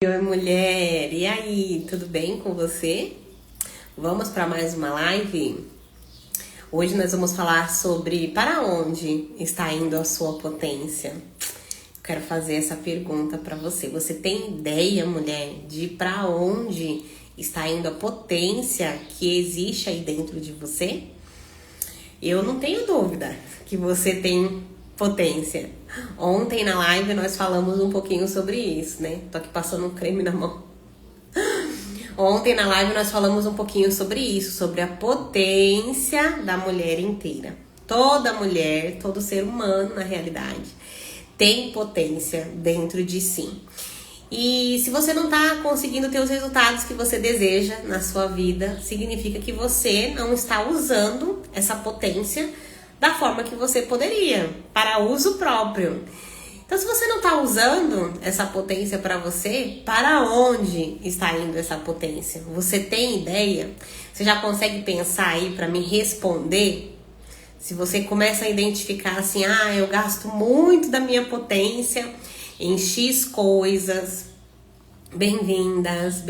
Oi, mulher! E aí, tudo bem com você? Vamos para mais uma live? Hoje nós vamos falar sobre para onde está indo a sua potência. Eu quero fazer essa pergunta para você. Você tem ideia, mulher, de para onde está indo a potência que existe aí dentro de você? Eu não tenho dúvida que você tem potência. Ontem na live nós falamos um pouquinho sobre isso, né? Tô aqui passando um creme na mão. Ontem na live nós falamos um pouquinho sobre isso, sobre a potência da mulher inteira. Toda mulher, todo ser humano na realidade, tem potência dentro de si. E se você não tá conseguindo ter os resultados que você deseja na sua vida, significa que você não está usando essa potência da forma que você poderia, para uso próprio. Então, se você não está usando essa potência para você, para onde está indo essa potência? Você tem ideia? Você já consegue pensar aí para me responder? Se você começa a identificar assim, eu gasto muito da minha potência em X coisas, bem-vindas,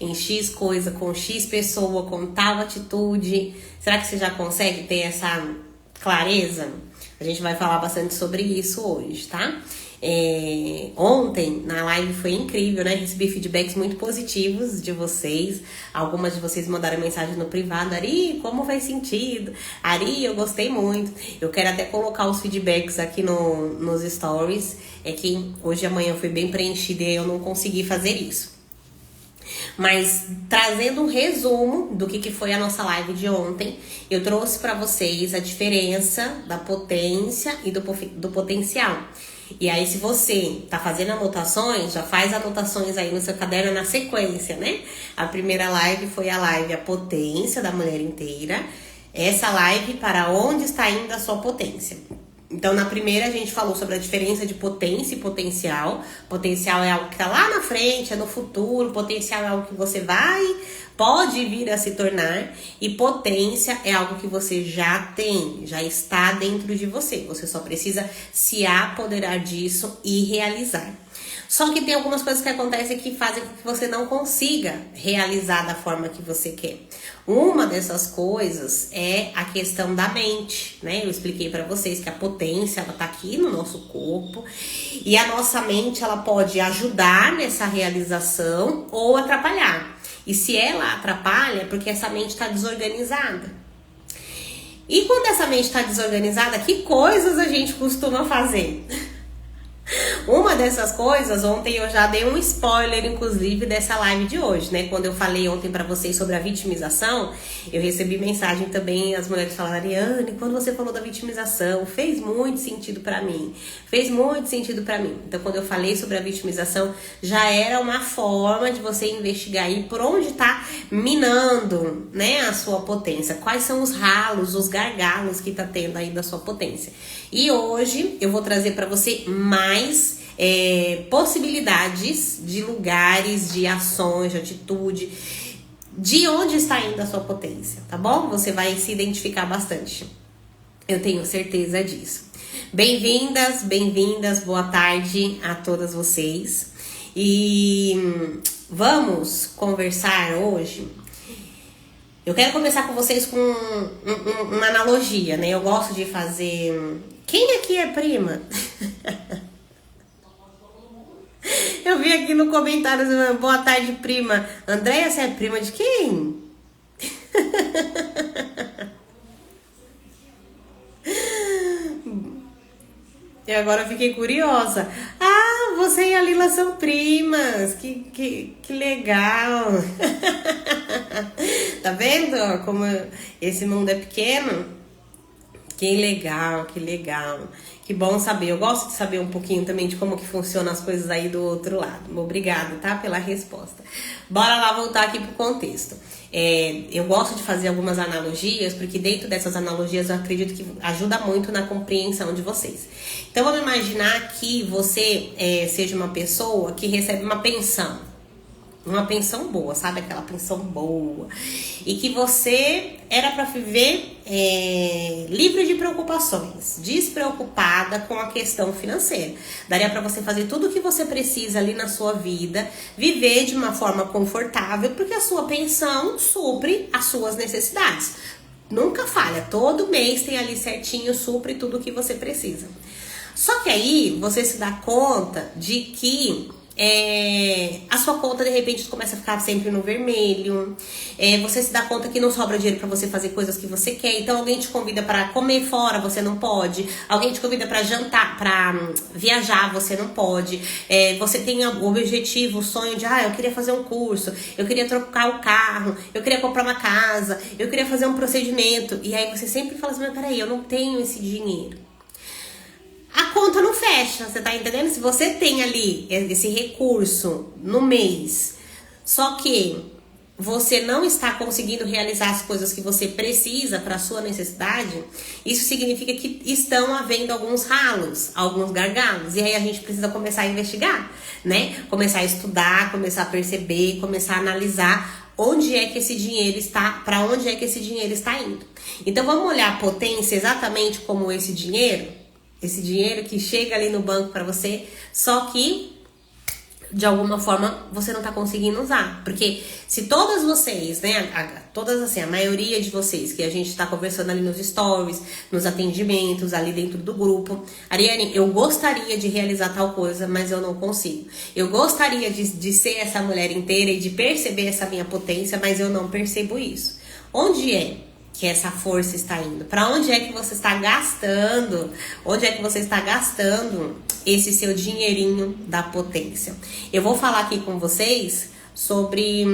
em X coisa, com X pessoa, com tal atitude. Será que você já consegue ter essa clareza? A gente vai falar bastante sobre isso hoje, tá? Ontem na live foi incrível, né? Recebi feedbacks muito positivos de vocês. Algumas de vocês mandaram mensagem no privado: Ari, como faz sentido? Ari, eu gostei muito. Eu quero até colocar os feedbacks aqui nos stories. É que hoje e amanhã foi bem preenchido e eu não consegui fazer isso. Mas trazendo um resumo do que foi a nossa live de ontem, eu trouxe para vocês a diferença da potência e do potencial. E aí, se você tá fazendo anotações, já faz anotações aí no seu caderno na sequência, né? A primeira live foi a live A Potência da Mulher Inteira. Essa live, para onde está indo a sua potência. Então, na primeira a gente falou sobre a diferença de potência e potencial. Potencial é algo que está lá na frente, é no futuro. Potencial é algo que você pode vir a se tornar. E potência é algo que você já tem, já está dentro de você. Você só precisa se apoderar disso e realizar. Só que tem algumas coisas que acontecem que fazem com que você não consiga realizar da forma que você quer. Uma dessas coisas é a questão da mente, né? Eu expliquei para vocês que a potência, ela tá aqui no nosso corpo e a nossa mente, ela pode ajudar nessa realização ou atrapalhar. E se ela atrapalha, é porque essa mente está desorganizada. E quando essa mente está desorganizada, que coisas a gente costuma fazer? Uma dessas coisas, ontem eu já dei um spoiler, inclusive, dessa live de hoje, né? Quando eu falei ontem pra vocês sobre a vitimização, eu recebi mensagem também, as mulheres falaram: Ariane, quando você falou da vitimização, fez muito sentido pra mim. Fez muito sentido pra mim. Então, quando eu falei sobre a vitimização, já era uma forma de você investigar aí por onde tá minando, né, a sua potência. Quais são os ralos, os gargalos que tá tendo aí da sua potência. E hoje eu vou trazer pra você mais possibilidades de lugares, de ações, de atitude, de onde está indo a sua potência, tá bom? Você vai se identificar bastante. Eu tenho certeza disso. Bem-vindas, boa tarde a todas vocês. E vamos conversar hoje. Eu quero começar com vocês com uma analogia, né? Eu gosto de fazer... Quem aqui é prima? Eu vi aqui no comentário, boa tarde, prima. Andréia, você é prima de quem? Eu agora fiquei curiosa. Você e a Lila são primas. Que legal. Tá vendo como esse mundo é pequeno? Que legal. Que bom saber. Eu gosto de saber um pouquinho também de como que funcionam as coisas aí do outro lado. Obrigada, tá? Pela resposta. Bora lá voltar aqui pro contexto. Eu gosto de fazer algumas analogias, porque dentro dessas analogias eu acredito que ajuda muito na compreensão de vocês. Então vamos imaginar que você seja uma pessoa que recebe uma pensão. uma pensão boa, sabe? Aquela pensão boa. E que você era para viver livre de preocupações, despreocupada com a questão financeira. Daria para você fazer tudo o que você precisa ali na sua vida, viver de uma forma confortável, porque a sua pensão supre as suas necessidades. Nunca falha, todo mês tem ali certinho, supre tudo o que você precisa. Só que aí você se dá conta de que a sua conta de repente começa a ficar sempre no vermelho, você se dá conta que não sobra dinheiro pra você fazer coisas que você quer. Então alguém te convida pra comer fora, você não pode. Alguém te convida pra jantar, pra viajar, você não pode. Você tem o objetivo, o sonho de eu queria fazer um curso, eu queria trocar o carro, eu queria comprar uma casa, eu queria fazer um procedimento. E aí você sempre fala assim, mas peraí, eu não tenho esse dinheiro. A conta não fecha, você tá entendendo? Se você tem ali esse recurso no mês, só que você não está conseguindo realizar as coisas que você precisa para a sua necessidade, isso significa que estão havendo alguns ralos, alguns gargalos. E aí a gente precisa começar a investigar, né? Começar a estudar, começar a perceber, começar a analisar onde é que esse dinheiro está, para onde é que esse dinheiro está indo. Então vamos olhar a potência exatamente como esse dinheiro que chega ali no banco para você, só que de alguma forma você não tá conseguindo usar. Porque se todas vocês, né, a maioria de vocês que a gente tá conversando ali nos stories, nos atendimentos, ali dentro do grupo, Ariane, eu gostaria de realizar tal coisa, mas eu não consigo. Eu gostaria de ser essa mulher inteira e de perceber essa minha potência, mas eu não percebo isso. Onde é que essa força está indo? Para onde é que você está gastando? Onde é que você está gastando esse seu dinheirinho da potência? Eu vou falar aqui com vocês sobre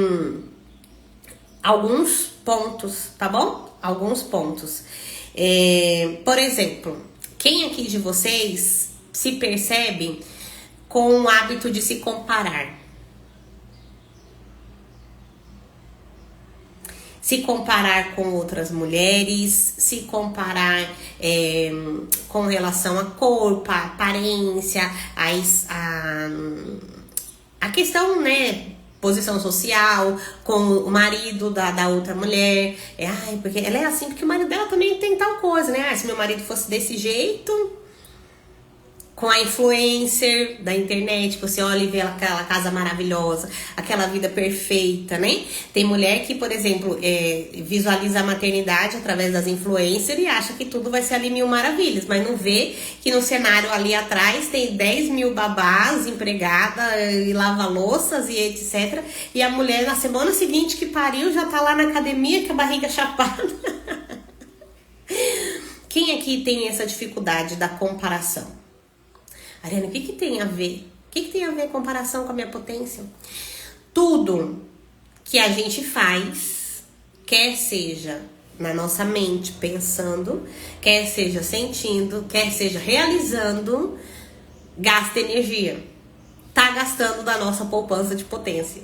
alguns pontos, tá bom? Alguns pontos. Por exemplo, quem aqui de vocês se percebe com o hábito de se comparar? Se comparar com outras mulheres, se comparar com relação a corpo, a aparência, a questão, né, posição social, com o marido da outra mulher. Porque ela é assim, porque o marido dela também tem tal coisa, né? Se meu marido fosse desse jeito, com a influencer da internet, você olha e vê aquela casa maravilhosa, aquela vida perfeita, né? Tem mulher que, por exemplo, visualiza a maternidade através das influencers e acha que tudo vai ser ali mil maravilhas, mas não vê que no cenário ali atrás tem 10 mil babás, empregada, e lava-louças e etc. E a mulher na semana seguinte que pariu já tá lá na academia com a barriga chapada. Quem aqui tem essa dificuldade da comparação? Ariane, o que tem a ver? O que tem a ver a comparação com a minha potência? Tudo que a gente faz, quer seja na nossa mente pensando, quer seja sentindo, quer seja realizando, gasta energia. Tá gastando da nossa poupança de potência.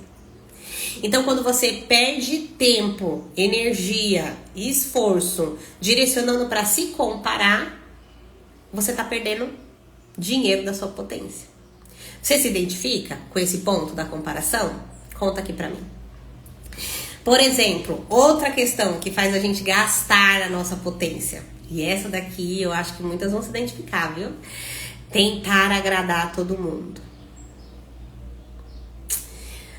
Então, quando você perde tempo, energia e esforço direcionando para se comparar, você tá perdendo dinheiro da sua potência. Você se identifica com esse ponto da comparação? Conta aqui pra mim. Por exemplo, outra questão que faz a gente gastar a nossa potência. E essa daqui eu acho que muitas vão se identificar, viu? Tentar agradar todo mundo.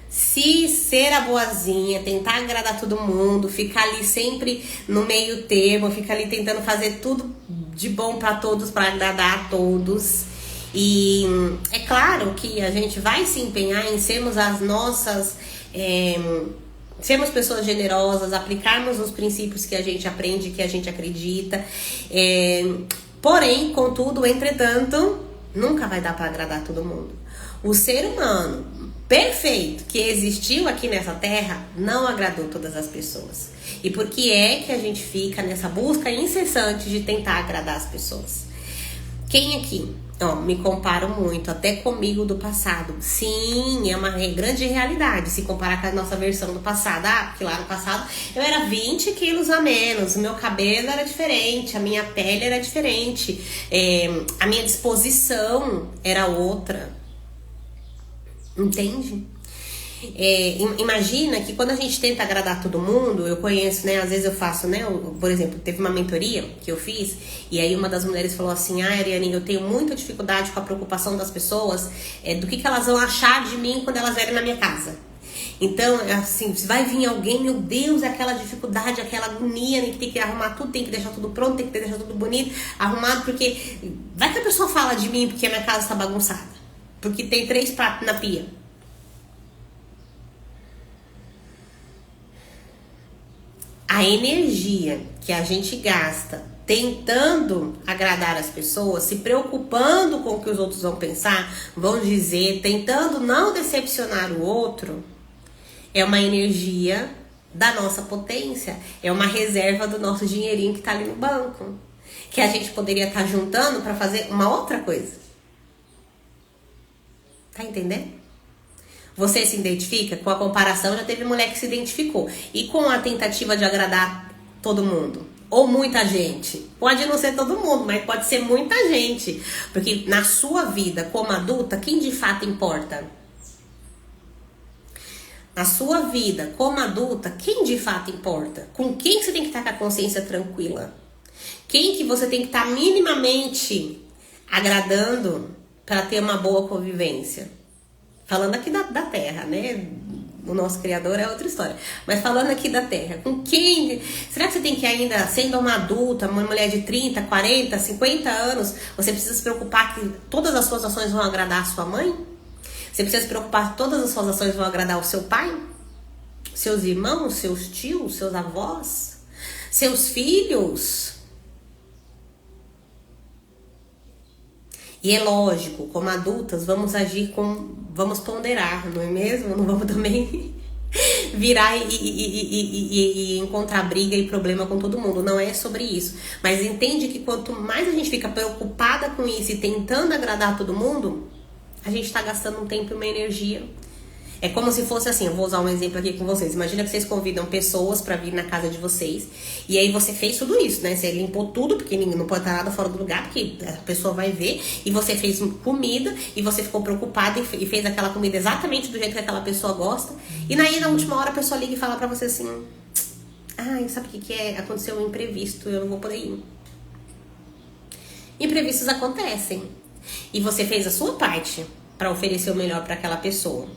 Se ser a boazinha, tentar agradar todo mundo, ficar ali sempre no meio termo, ficar ali tentando fazer tudo de bom pra todos, pra agradar a todos. E é claro que a gente vai se empenhar em sermos as nossas... sermos pessoas generosas, aplicarmos os princípios que a gente aprende, que a gente acredita. Porém, contudo, entretanto, nunca vai dar pra agradar todo mundo. O ser humano perfeito que existiu aqui nessa terra não agradou todas as pessoas. E por que é que a gente fica nessa busca incessante de tentar agradar as pessoas? Quem aqui? Me comparo muito, até comigo do passado. Sim, é uma grande realidade se comparar com a nossa versão do passado. Porque lá no passado eu era 20 quilos a menos, o meu cabelo era diferente, a minha pele era diferente, a minha disposição era outra. Entende? Imagina que quando a gente tenta agradar todo mundo, eu conheço, né? Às vezes eu faço, né? Por exemplo, teve uma mentoria que eu fiz, e aí uma das mulheres falou assim: Ariane, eu tenho muita dificuldade com a preocupação das pessoas, do que elas vão achar de mim quando elas vierem na minha casa. Então, assim, se vai vir alguém, meu Deus, é aquela dificuldade, aquela agonia, né, que tem que arrumar tudo, tem que deixar tudo pronto, tem que deixar tudo bonito, arrumado, porque vai que a pessoa fala de mim porque a minha casa está bagunçada, porque tem 3 pratos na pia. A energia que a gente gasta tentando agradar as pessoas, se preocupando com o que os outros vão pensar, vão dizer, tentando não decepcionar o outro, é uma energia da nossa potência, é uma reserva do nosso dinheirinho que tá ali no banco, que a gente poderia estar juntando para fazer uma outra coisa. Tá entendendo? Você se identifica? Com a comparação, já teve mulher que se identificou. E com a tentativa de agradar todo mundo? Ou muita gente? Pode não ser todo mundo, mas pode ser muita gente. Porque na sua vida, como adulta, quem de fato importa? Na sua vida, como adulta, quem de fato importa? Com quem você tem que estar com a consciência tranquila? Quem que você tem que estar minimamente agradando para ter uma boa convivência? Falando aqui da Terra, né? O nosso Criador é outra história. Mas falando aqui da Terra, com quem? Será que você tem que ainda, sendo uma adulta, uma mulher de 30, 40, 50 anos, você precisa se preocupar que todas as suas ações vão agradar a sua mãe? Você precisa se preocupar que todas as suas ações vão agradar o seu pai? Seus irmãos, seus tios, seus avós? Seus filhos? E é lógico, como adultas, vamos agir vamos ponderar, não é mesmo? Não vamos também virar e encontrar briga e problema com todo mundo. Não é sobre isso. Mas entende que quanto mais a gente fica preocupada com isso e tentando agradar todo mundo, a gente tá gastando um tempo e uma energia. É como se fosse assim, eu vou usar um exemplo aqui com vocês. Imagina que vocês convidam pessoas pra vir na casa de vocês. E aí você fez tudo isso, né? Você limpou tudo, porque não pode estar nada fora do lugar, porque a pessoa vai ver. E você fez comida, e você ficou preocupada e fez aquela comida exatamente do jeito que aquela pessoa gosta. E aí na última hora a pessoa liga e fala pra você assim: sabe o que é? Aconteceu um imprevisto, eu não vou poder ir. Imprevistos acontecem. E você fez a sua parte pra oferecer o melhor pra aquela pessoa.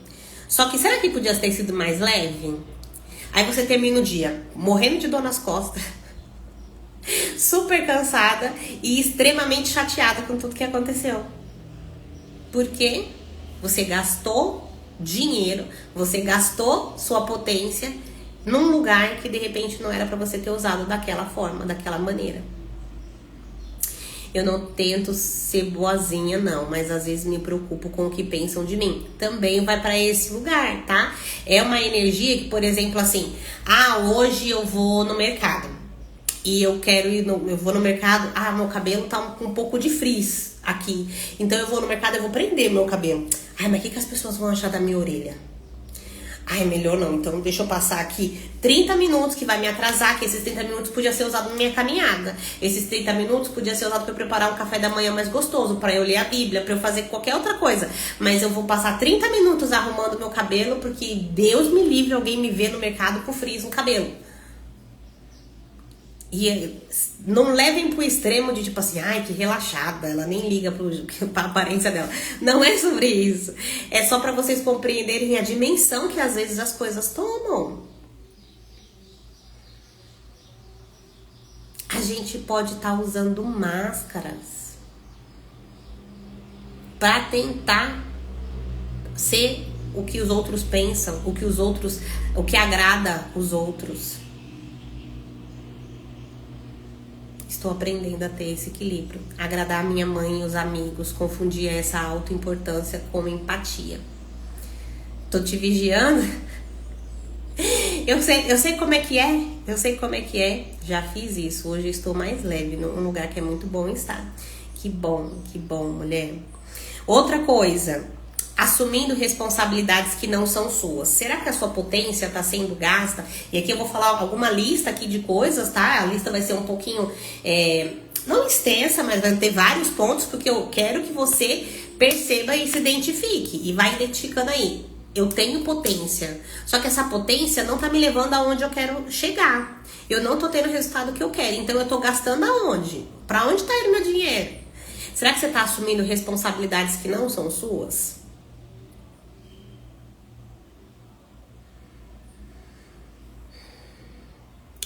Só que será que podia ter sido mais leve? Aí você termina o dia morrendo de dor nas costas, super cansada e extremamente chateada com tudo que aconteceu. Por quê? Você gastou dinheiro, você gastou sua potência num lugar que de repente não era pra você ter usado daquela forma, daquela maneira. Eu não tento ser boazinha, não, mas às vezes me preocupo com o que pensam de mim. Também vai pra esse lugar, tá? É uma energia que, por exemplo, assim, hoje eu vou no mercado e eu vou no mercado, meu cabelo tá com um pouco de frizz aqui. Então eu vou no mercado, eu vou prender meu cabelo. Mas o que as pessoas vão achar da minha orelha? Melhor não, então deixa eu passar aqui 30 minutos que vai me atrasar, que esses 30 minutos podia ser usado na minha caminhada. Esses 30 minutos podia ser usado para eu preparar um café da manhã mais gostoso, para eu ler a Bíblia, para eu fazer qualquer outra coisa. Mas eu vou passar 30 minutos arrumando meu cabelo, porque Deus me livre alguém me ver no mercado com frizz no cabelo. E não levem pro extremo de tipo assim, que relaxada, ela nem liga pra aparência dela. Não é sobre isso. É só pra vocês compreenderem a dimensão que às vezes as coisas tomam. A gente pode estar usando máscaras pra tentar ser o que os outros pensam, o que agrada os outros. Estou aprendendo a ter esse equilíbrio. Agradar a minha mãe e os amigos. Confundir essa autoimportância com empatia. Tô te vigiando? Eu sei como é que é. Eu sei como é que é. Já fiz isso. Hoje eu estou mais leve. Num lugar que é muito bom estar. Que bom, mulher. Outra coisa. Assumindo responsabilidades que não são suas. Será que a sua potência está sendo gasta? E aqui eu vou falar alguma lista aqui de coisas, tá? A lista vai ser um pouquinho, não extensa, mas vai ter vários pontos, porque eu quero que você perceba e se identifique. E vai identificando aí. Eu tenho potência. Só que essa potência não tá me levando aonde eu quero chegar. Eu não tô tendo o resultado que eu quero. Então eu tô gastando aonde? Pra onde tá indo meu dinheiro? Será que você tá assumindo responsabilidades que não são suas?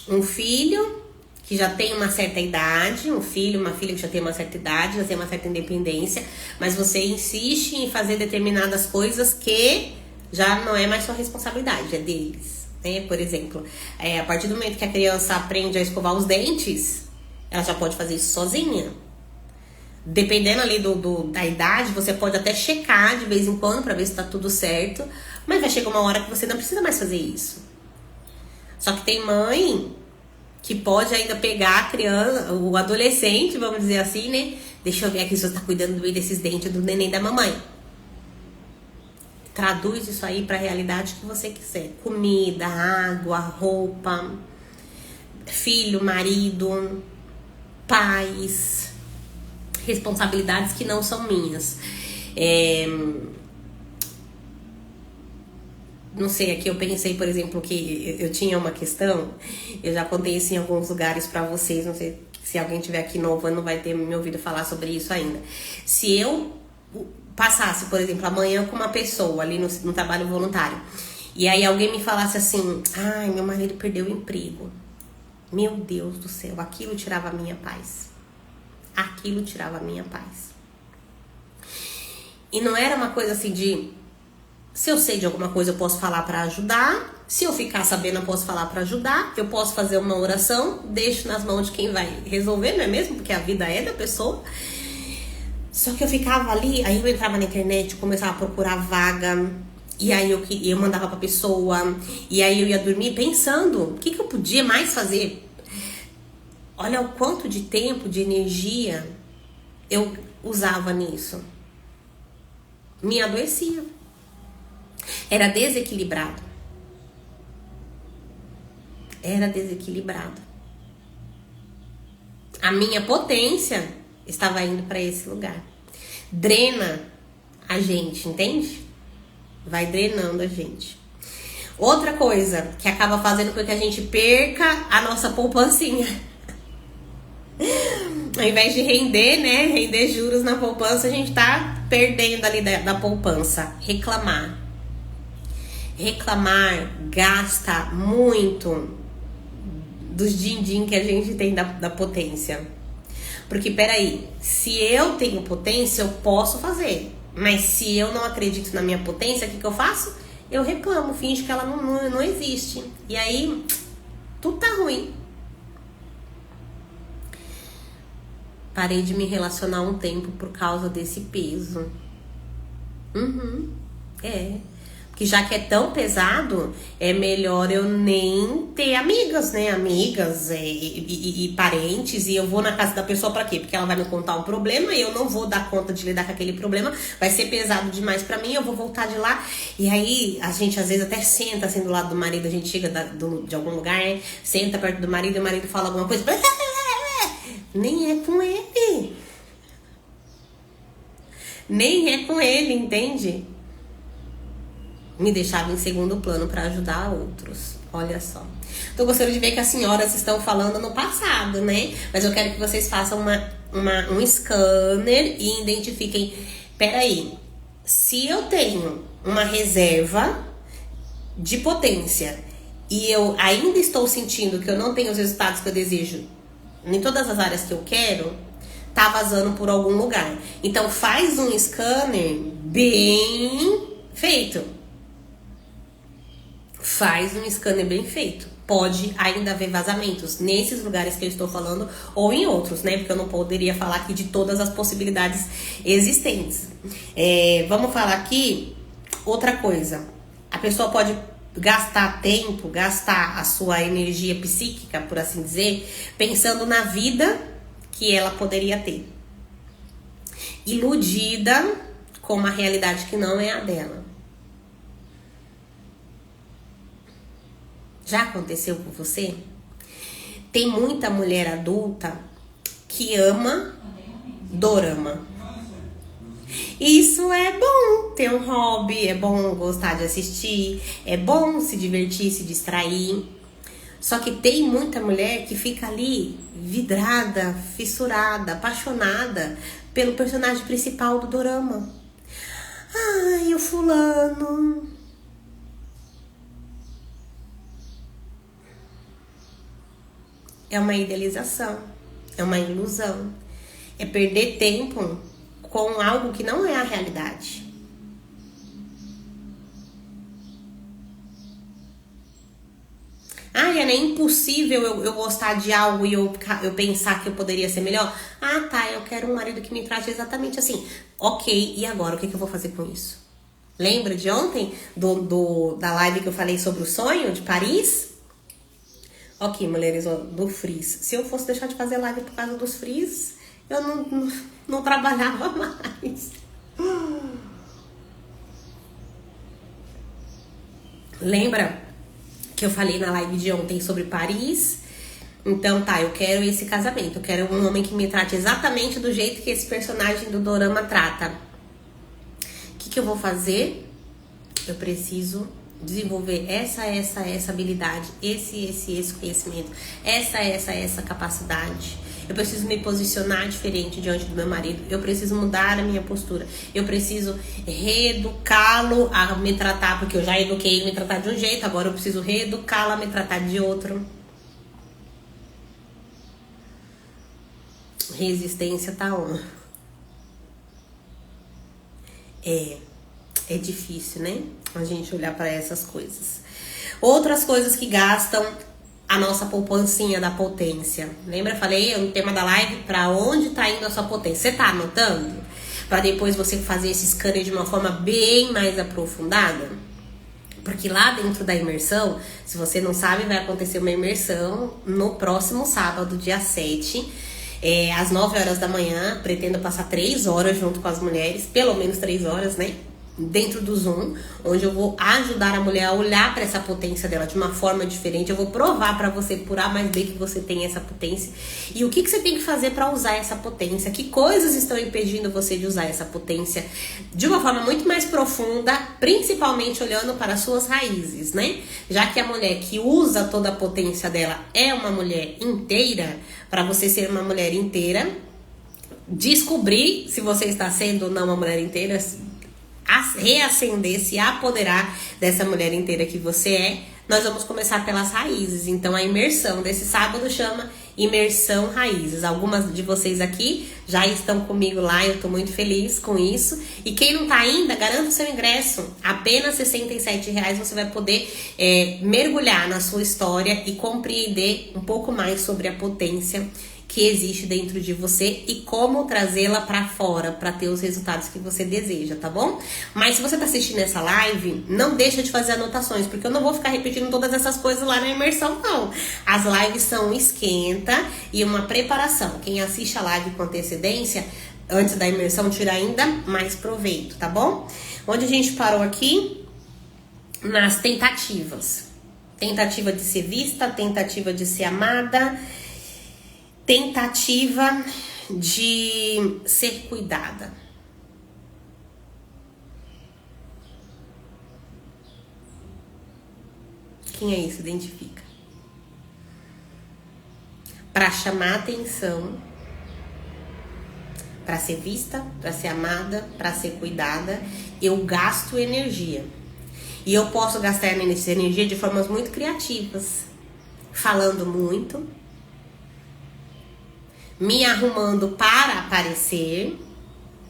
Um filho que já tem uma certa idade, um filho, uma filha que já tem uma certa idade, já tem uma certa independência, mas você insiste em fazer determinadas coisas que já não é mais sua responsabilidade, é deles, né? Por exemplo, a partir do momento que a criança aprende a escovar os dentes, ela já pode fazer isso sozinha. Dependendo ali da idade, você pode até checar de vez em quando pra ver se tá tudo certo, mas vai chegar uma hora que você não precisa mais fazer isso. Só que tem mãe que pode ainda pegar a criança, o adolescente, vamos dizer assim, né? Deixa eu ver aqui se você tá cuidando bem desses dentes do neném da mamãe. Traduz isso aí pra realidade que você quiser. Comida, água, roupa, filho, marido, pais, responsabilidades que não são minhas. Não sei, aqui eu pensei, por exemplo, que eu tinha uma questão, eu já contei isso em alguns lugares pra vocês, não sei se alguém tiver aqui novo, não vai ter me ouvido falar sobre isso ainda. Se eu passasse, por exemplo, amanhã com uma pessoa ali no trabalho voluntário, e aí alguém me falasse assim, ai, meu marido perdeu o emprego. Meu Deus do céu, aquilo tirava a minha paz. Aquilo tirava a minha paz. E não era uma coisa assim de... Se eu sei de alguma coisa, eu posso falar pra ajudar. Se eu ficar sabendo, eu posso falar pra ajudar. Eu posso fazer uma oração, deixo nas mãos de quem vai resolver, não é mesmo? Porque a vida é da pessoa. Só que eu ficava ali, aí eu entrava na internet, começava a procurar vaga. E aí eu mandava pra pessoa. E aí eu ia dormir pensando, o que eu podia mais fazer? Olha o quanto de tempo, de energia eu usava nisso. Me adoecia. Era desequilibrado. Era desequilibrado. A minha potência estava indo para esse lugar. Drena a gente, entende? Vai drenando a gente. Outra coisa que acaba fazendo com que a gente perca a nossa poupancinha. Ao invés de render, né? Render juros na poupança, a gente tá perdendo ali da poupança. Reclamar. Reclamar gasta muito dos din-din que a gente tem da potência. Porque, peraí, se eu tenho potência, eu posso fazer. Mas se eu não acredito na minha potência, o que eu faço? Eu reclamo, finjo que ela não existe. E aí, tudo tá ruim. Parei de me relacionar um tempo por causa desse peso. Porque já que é tão pesado, é melhor eu nem ter amigas, né? Amigas e parentes. E eu vou na casa da pessoa pra quê? Porque ela vai me contar um problema e eu não vou dar conta de lidar com aquele problema. Vai ser pesado demais pra mim, eu vou voltar de lá. E aí, a gente às vezes até senta assim do lado do marido. A gente chega de algum lugar, né? Senta perto do marido e o marido fala alguma coisa. Nem é com ele. Nem é com ele, entende? Me deixava em segundo plano para ajudar outros. Olha só. Tô gostando de ver que as senhoras estão falando no passado, né? Mas eu quero que vocês façam um scanner e identifiquem. Peraí, se eu tenho uma reserva de potência e eu ainda estou sentindo que eu não tenho os resultados que eu desejo em todas as áreas que eu quero, tá vazando por algum lugar. Então faz um scanner bem feito. Faz um scanner bem feito. Pode ainda haver vazamentos nesses lugares que eu estou falando ou em outros, né? Porque eu não poderia falar aqui de todas as possibilidades existentes. Vamos falar aqui outra coisa. A pessoa pode gastar tempo, gastar a sua energia psíquica, por assim dizer, pensando na vida que ela poderia ter. Iludida com uma realidade que não é a dela. Já aconteceu com você? Tem muita mulher adulta que ama dorama. Isso é bom, ter um hobby, é bom gostar de assistir, é bom se divertir, se distrair. Só que tem muita mulher que fica ali vidrada, fissurada, apaixonada pelo personagem principal do dorama. Ai, o fulano. É uma idealização, é uma ilusão. É perder tempo com algo que não é a realidade. Ah, é impossível eu gostar de algo e eu pensar que eu poderia ser melhor? Ah, tá, eu quero um marido que me trate exatamente assim. Ok, e agora? O que eu vou fazer com isso? Lembra de ontem? Da live que eu falei sobre o sonho de Paris? Ok, mulheres do Frizz. Se eu fosse deixar de fazer live por causa dos Frizz, eu não trabalhava mais. Lembra que eu falei na live de ontem sobre Paris? Então tá, eu quero esse casamento. Eu quero um homem que me trate exatamente do jeito que esse personagem do dorama trata. O que eu vou fazer? Eu preciso desenvolver essa habilidade, esse conhecimento, essa capacidade. Eu preciso me posicionar diferente diante do meu marido. Eu preciso mudar a minha postura. Eu preciso reeducá-lo a me tratar, porque eu já eduquei ele a me tratar de um jeito, agora eu preciso reeducá-lo a me tratar de outro. Resistência tá on. É difícil, né? A gente olhar para essas coisas. Outras coisas que gastam a nossa poupancinha da potência. Lembra? Falei no tema da live, para onde tá indo a sua potência. Você tá anotando? Para depois você fazer esse scanner de uma forma bem mais aprofundada? Porque lá dentro da imersão, se você não sabe, vai acontecer uma imersão no próximo sábado, dia 7, às 9 horas da manhã. Pretendo passar 3 horas junto com as mulheres, pelo menos 3 horas, né? Dentro do Zoom, onde eu vou ajudar a mulher a olhar para essa potência dela de uma forma diferente. Eu vou provar para você por A mais B que você tem essa potência e o que você tem que fazer para usar essa potência, que coisas estão impedindo você de usar essa potência de uma forma muito mais profunda, principalmente olhando para as suas raízes, né? Já que a mulher que usa toda a potência dela é uma mulher inteira, para você ser uma mulher inteira, descobrir se você está sendo ou não uma mulher inteira, reacender, se apoderar dessa mulher inteira que você é, nós vamos começar pelas raízes. Então a imersão desse sábado chama Imersão Raízes. Algumas de vocês aqui já estão comigo lá, eu tô muito feliz com isso. E quem não tá ainda, garanta o seu ingresso. Apenas R$67 você vai poder mergulhar na sua história e compreender um pouco mais sobre a potência que existe dentro de você e como trazê-la pra fora para ter os resultados que você deseja, tá bom? Mas se você tá assistindo essa live, não deixa de fazer anotações, porque eu não vou ficar repetindo todas essas coisas lá na imersão, não. As lives são um esquenta e uma preparação. Quem assiste a live com antecedência, antes da imersão, tira ainda mais proveito, tá bom? Onde a gente parou aqui? Nas tentativas. Tentativa de ser vista, tentativa de ser amada, tentativa de ser cuidada. Quem é isso? Identifica. Para chamar atenção, para ser vista, para ser amada, para ser cuidada, eu gasto energia. E eu posso gastar essa energia de formas muito criativas. Falando muito, me arrumando para aparecer,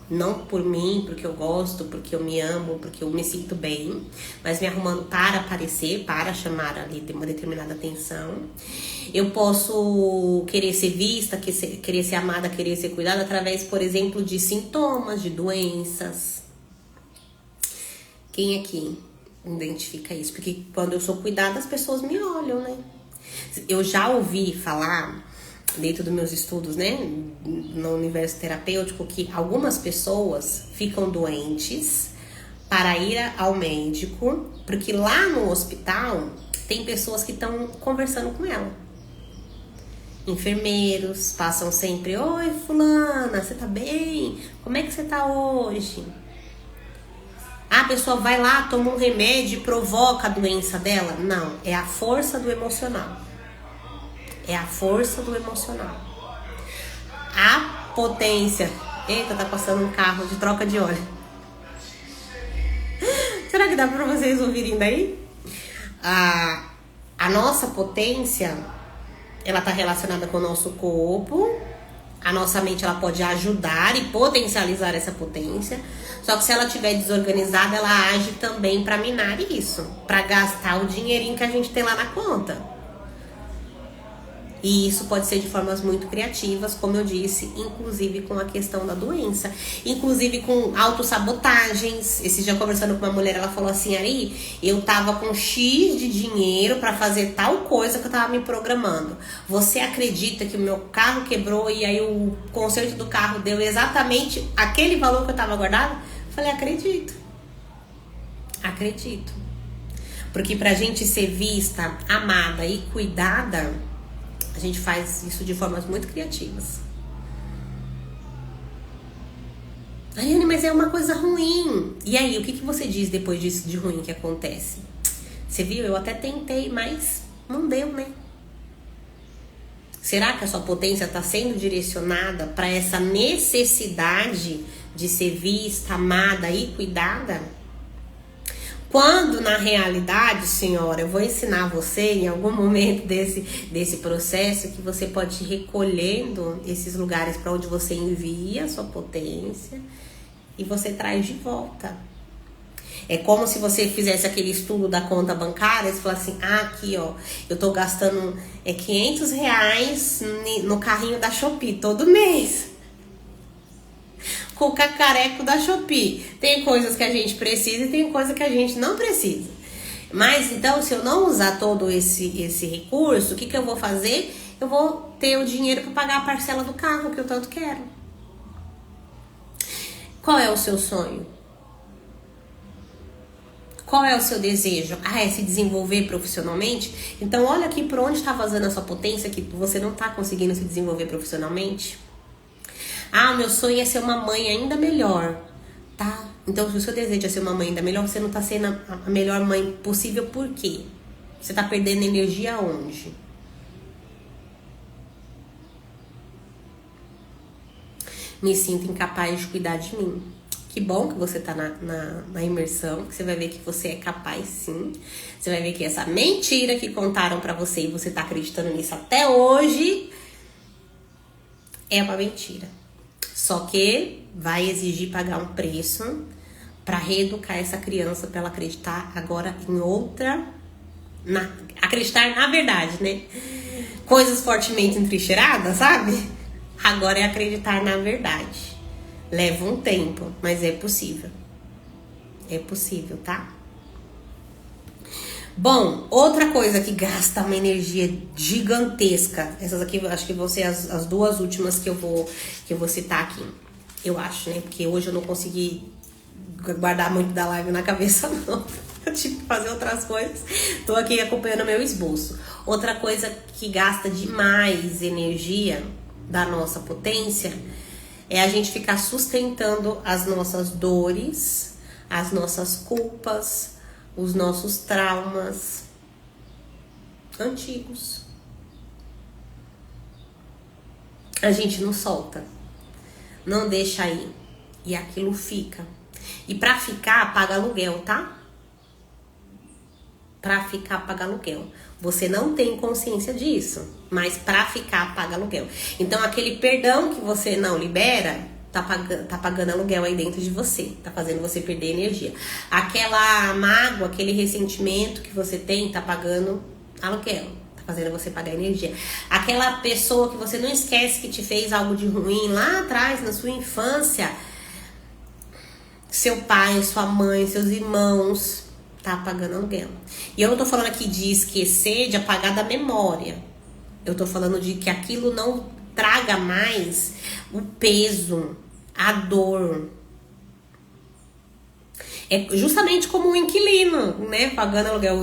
não por mim, porque eu gosto, porque eu me amo, porque eu me sinto bem, mas me arrumando para aparecer, para chamar ali uma determinada atenção. Eu posso querer ser vista, querer ser amada, querer ser cuidada através, por exemplo, de sintomas, de doenças. Quem aqui identifica isso? Porque quando eu sou cuidada, as pessoas me olham, né? Eu já ouvi falar dentro dos meus estudos, né, no universo terapêutico, que algumas pessoas ficam doentes para ir ao médico, porque lá no hospital tem pessoas que estão conversando com ela. Enfermeiros passam sempre: oi, fulana, você tá bem? Como é que você tá hoje? A pessoa vai lá, toma um remédio e provoca a doença dela? Não, é a força do emocional. É a força do emocional. A potência... Eita, tá passando um carro de troca de óleo. Será que dá pra vocês ouvirem daí? A nossa potência, ela tá relacionada com o nosso corpo. A nossa mente, ela pode ajudar e potencializar essa potência. Só que se ela estiver desorganizada, ela age também para minar isso, para gastar o dinheirinho que a gente tem lá na conta. E isso pode ser de formas muito criativas, como eu disse, inclusive com a questão da doença, inclusive com autossabotagens. Esse dia, conversando com uma mulher, ela falou assim: Ari, eu tava com X de dinheiro para fazer tal coisa que eu tava me programando. Você acredita que o meu carro quebrou e aí o conserto do carro deu exatamente aquele valor que eu tava guardado? Falei: acredito. Acredito. Porque pra gente ser vista, amada e cuidada, a gente faz isso de formas muito criativas. Ariane, mas é uma coisa ruim. E aí, o que você diz depois disso de ruim que acontece? Você viu? Eu até tentei, mas não deu, né? Será que a sua potência está sendo direcionada para essa necessidade de ser vista, amada e cuidada? Quando, na realidade, senhora, eu vou ensinar você em algum momento desse processo que você pode ir recolhendo esses lugares para onde você envia a sua potência e você traz de volta. É como se você fizesse aquele estudo da conta bancária e falasse assim: aqui ó, eu tô gastando R$500 no carrinho da Shopee todo mês. Com o cacareco da Shopee. Tem coisas que a gente precisa e tem coisas que a gente não precisa. Mas então, se eu não usar todo esse recurso, o que eu vou fazer? Eu vou ter o dinheiro para pagar a parcela do carro que eu tanto quero. Qual é o seu sonho? Qual é o seu desejo? É se desenvolver profissionalmente? Então olha aqui por onde está vazando a sua potência que você não está conseguindo se desenvolver profissionalmente. Meu sonho é ser uma mãe ainda melhor, tá? Então, se o seu desejo é ser uma mãe ainda melhor, você não tá sendo a melhor mãe possível, por quê? Você tá perdendo energia aonde? Me sinto incapaz de cuidar de mim. Que bom que você tá na imersão, que você vai ver que você é capaz sim. Você vai ver que essa mentira que contaram pra você e você tá acreditando nisso até hoje é uma mentira. Só que vai exigir pagar um preço para reeducar essa criança, para ela acreditar agora em outra, acreditar na verdade, né? Coisas fortemente entrincheiradas, sabe? Agora é acreditar na verdade. Leva um tempo, mas é possível. É possível, tá? Bom, outra coisa que gasta uma energia gigantesca. Essas aqui, acho que vão ser as duas últimas que eu vou citar aqui. Eu acho, né? Porque hoje eu não consegui guardar muito da live na cabeça, não. Eu tive que fazer outras coisas. Tô aqui acompanhando meu esboço. Outra coisa que gasta demais energia da nossa potência é a gente ficar sustentando as nossas dores, as nossas culpas, os nossos traumas antigos. A gente não solta, não deixa aí, e aquilo fica. E pra ficar, paga aluguel, tá? Pra ficar, paga aluguel. Você não tem consciência disso, mas pra ficar, paga aluguel. Então aquele perdão que você não libera tá pagando aluguel aí dentro de você, tá fazendo você perder energia. Aquela mágoa, aquele ressentimento que você tem, tá pagando aluguel, tá fazendo você pagar energia. Aquela pessoa que você não esquece que te fez algo de ruim lá atrás, na sua infância, seu pai, sua mãe, seus irmãos, tá pagando aluguel. E eu não tô falando aqui de esquecer, de apagar da memória. Eu tô falando de que aquilo não traga mais o peso, a dor. É justamente como um inquilino, né? Pagando aluguel.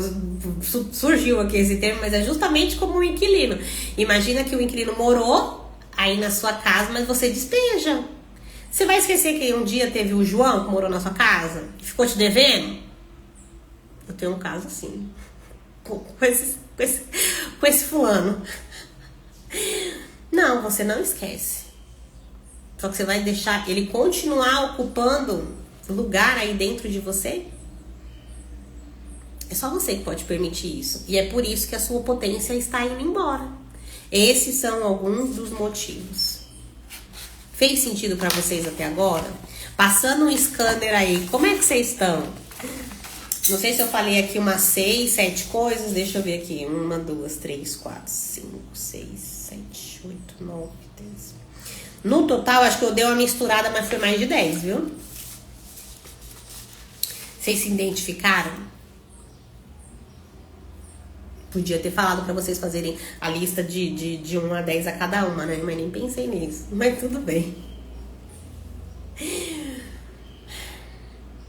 Surgiu aqui esse termo, mas é justamente como um inquilino. Imagina que o inquilino morou aí na sua casa, mas você despeja. Você vai esquecer que um dia teve o João que morou na sua casa e ficou te devendo? Eu tenho um caso assim, com esse fulano. Não, você não esquece. Só que você vai deixar ele continuar ocupando lugar aí dentro de você? É só você que pode permitir isso. E é por isso que a sua potência está indo embora. Esses são alguns dos motivos. Fez sentido para vocês até agora? Passando um scanner aí, como é que vocês estão? Não sei se eu falei aqui umas 6, 7 coisas. Deixa eu ver aqui. 1, 2, 3, 4, 5, 6, 7, 8, 9, 10. No total, acho que eu dei uma misturada, mas foi mais de 10, viu? Vocês se identificaram? Podia ter falado pra vocês fazerem a lista de 1 a 10 a cada uma, né? Mas nem pensei nisso. Mas tudo bem.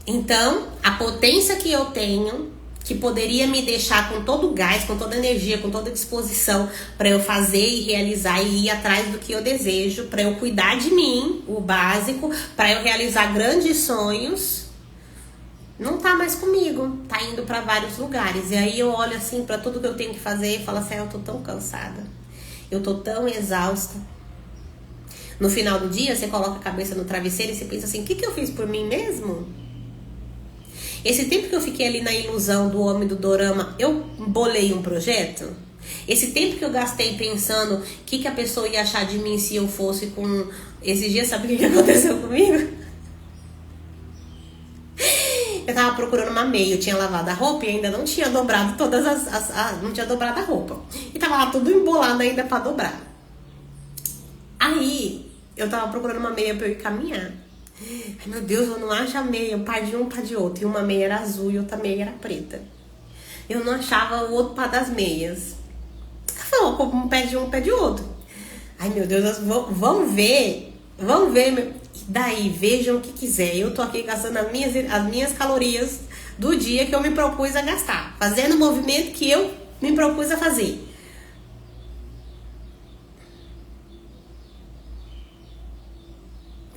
Então, a potência que eu tenho, que poderia me deixar com todo o gás, com toda a energia, com toda a disposição para eu fazer e realizar e ir atrás do que eu desejo, para eu cuidar de mim, o básico, para eu realizar grandes sonhos, não tá mais comigo, tá indo para vários lugares. E aí eu olho assim para tudo que eu tenho que fazer e falo assim, eu tô tão cansada, eu tô tão exausta. No final do dia, você coloca a cabeça no travesseiro e você pensa assim, o que eu fiz por mim mesmo? Esse tempo que eu fiquei ali na ilusão do homem do dorama, eu bolei um projeto? Esse tempo que eu gastei pensando o que a pessoa ia achar de mim se eu fosse com... Esses dias, sabe o que aconteceu comigo? Eu tava procurando uma meia, eu tinha lavado a roupa e ainda não tinha dobrado todas não tinha dobrado a roupa. E tava lá tudo embolado ainda pra dobrar. Aí, eu tava procurando uma meia pra eu ir caminhar. Ai, meu Deus, eu não acho a meia, um par de um, um par de outro. E uma meia era azul e outra meia era preta. Eu não achava o outro par das meias. Eu falei, compro um pé de um, um pé de outro. Ai, meu Deus, vão ver. Daí, vejam o que quiser. Eu tô aqui gastando as minhas calorias do dia que eu me propus a gastar. Fazendo o movimento que eu me propus a fazer.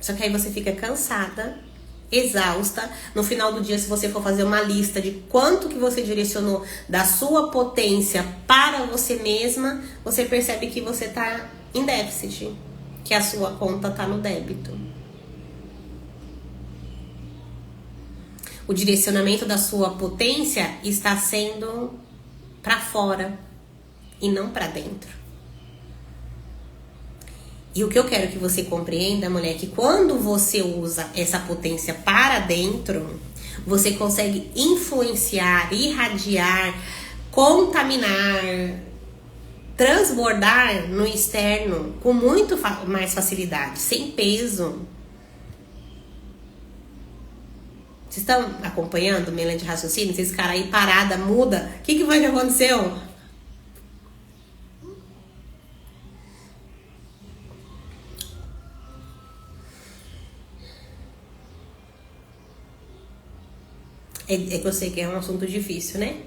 Só que aí você fica cansada, exausta. No final do dia, se você for fazer uma lista de quanto que você direcionou da sua potência para você mesma, você percebe que você tá em déficit, que a sua conta tá no débito. O direcionamento da sua potência está sendo para fora e não para dentro. E o que eu quero que você compreenda, mulher, é que quando você usa essa potência para dentro, você consegue influenciar, irradiar, contaminar, transbordar no externo com muito mais facilidade, sem peso. Vocês estão acompanhando minha linha de raciocínio? Se esse cara aí parada, muda, o que foi que aconteceu? É que eu sei que é um assunto difícil, né?